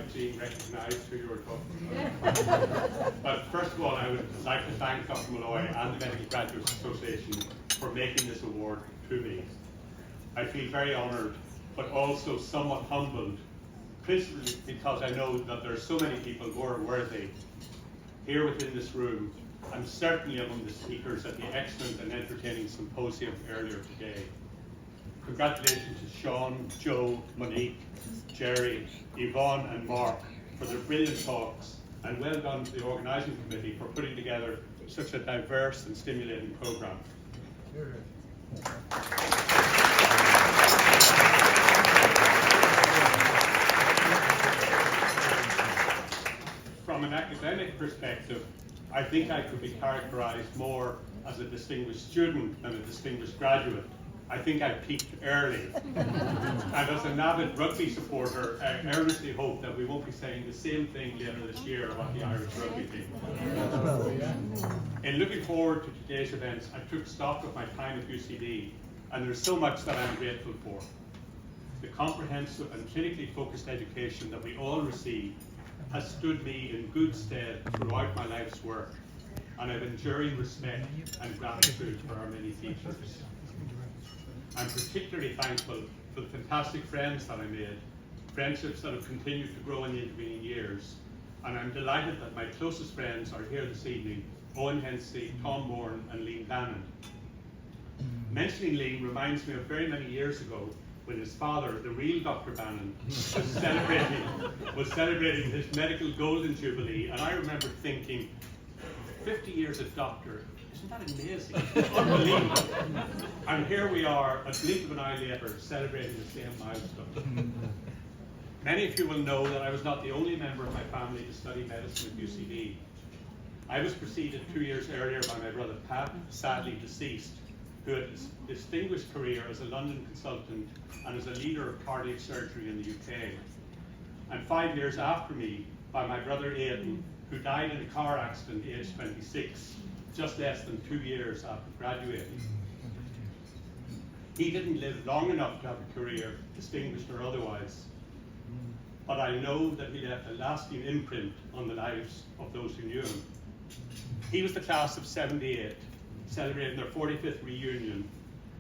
like being recognised who you were talking about. But first of all, I would like to thank Dr. Malloy and the Medical Graduates Association for making this award to me. I feel very honoured, but also somewhat humbled, principally because I know that there are so many people who are worthy here within this room, and certainly among the speakers at the excellent and entertaining symposium earlier today. Congratulations to Sean, Joe, Monique, Jerry, Yvonne and Mark for their brilliant talks, and well done to the organising committee for putting together such a diverse and stimulating programme. From an academic perspective, I think I could be characterised more as a distinguished student than a distinguished graduate. I think I peaked early. And as an avid rugby supporter, I earnestly hope that we won't be saying the same thing later this year about the Irish rugby team. In looking forward to today's events, I took stock of my time at UCD, and there's so much that I'm grateful for. The comprehensive and clinically focused education that we all receive has stood me in good stead throughout my life's work, and I have enduring respect and gratitude for our many teachers. I'm particularly thankful for the fantastic friends that I made, friendships that have continued to grow in the intervening years, and I'm delighted that my closest friends are here this evening: Owen Hensey, Tom Moran and Liam Bannon. Mentioning Liam reminds me of very many years ago when his father, the real Dr. Bannon, was celebrating his medical golden jubilee, and I remember thinking, 50 years as doctor, isn't that amazing? Unbelievable. And here we are, a blink of an eye later, celebrating the same milestone. Many of you will know that I was not the only member of my family to study medicine at UCD. I was preceded 2 years earlier by my brother Pat, sadly deceased, who had a distinguished career as a London consultant and as a leader of cardiac surgery in the UK. And 5 years after me, by my brother Aidan, who died in a car accident aged 26, just less than 2 years after graduating. He didn't live long enough to have a career, distinguished or otherwise, but I know that he left a lasting imprint on the lives of those who knew him. He was the class of 78, celebrating their 45th reunion,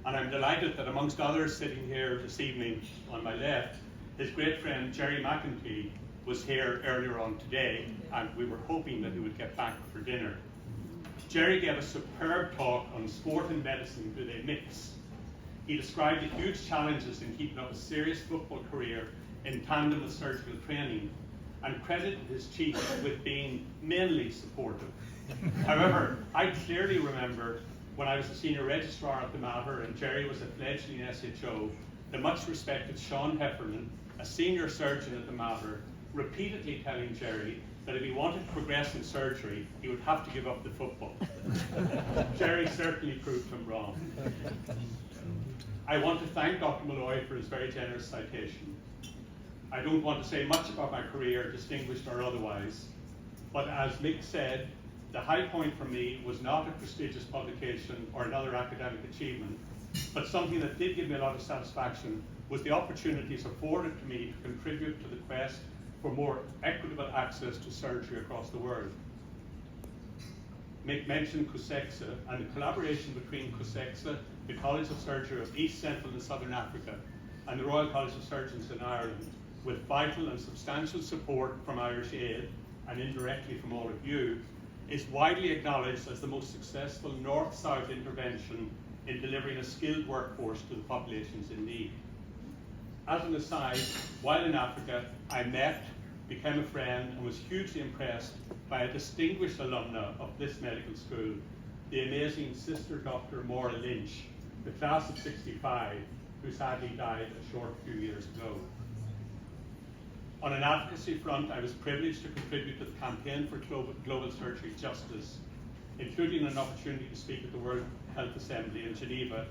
and I'm delighted that amongst others sitting here this evening on my left, his great friend Jerry McEntee was here earlier on today, and we were hoping that he would get back for dinner. Jerry gave a superb talk on sport and medicine, do they mix? He described the huge challenges in keeping up a serious football career in tandem with surgical training, and credited his chief with being mainly supportive. However, I clearly remember when I was the senior registrar at the Mater and Jerry was a fledgling SHO, the much respected Sean Heffernan, a senior surgeon at the Mater, repeatedly telling Jerry that if he wanted to progress in surgery, he would have to give up the football. Jerry certainly proved him wrong. I want to thank Dr. Malloy for his very generous citation. I don't want to say much about my career, distinguished or otherwise, but as Mick said, the high point for me was not a prestigious publication or another academic achievement, but something that did give me a lot of satisfaction was the opportunities afforded to me to contribute to the quest for more equitable access to surgery across the world. Mick mentioned COSEXA, and the collaboration between COSEXA, the College of Surgery of East, Central and Southern Africa, and the Royal College of Surgeons in Ireland, with vital and substantial support from Irish Aid, and indirectly from all of you, is widely acknowledged as the most successful north-south intervention in delivering a skilled workforce to the populations in need. As an aside, while in Africa, I met, became a friend, and was hugely impressed by a distinguished alumna of this medical school, the amazing Sister Dr. Maura Lynch, the class of 65, who sadly died a short few years ago. On an advocacy front, I was privileged to contribute to the campaign for global surgery justice, including an opportunity to speak at the World Health Assembly in Geneva,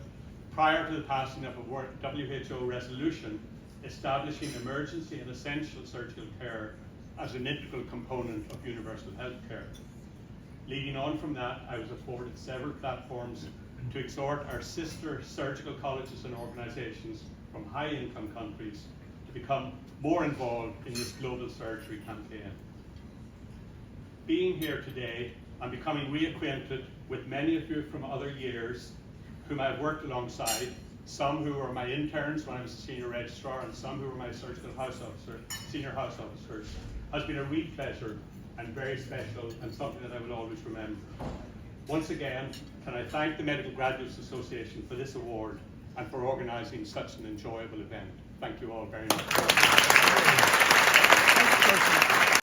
prior to the passing of a WHO resolution establishing emergency and essential surgical care as an integral component of universal health care. Leading on from that, I was afforded several platforms to exhort our sister surgical colleges and organisations from high-income countries to become more involved in this global surgery campaign. Being here today, I'm becoming reacquainted with many of you from other years whom I've worked alongside, some who were my interns when I was a senior registrar and some who were my surgical house officer, senior house officers. It has been a real pleasure and very special and something that I will always remember. Once again, can I thank the Medical Graduates Association for this award and for organising such an enjoyable event. Thank you all very much.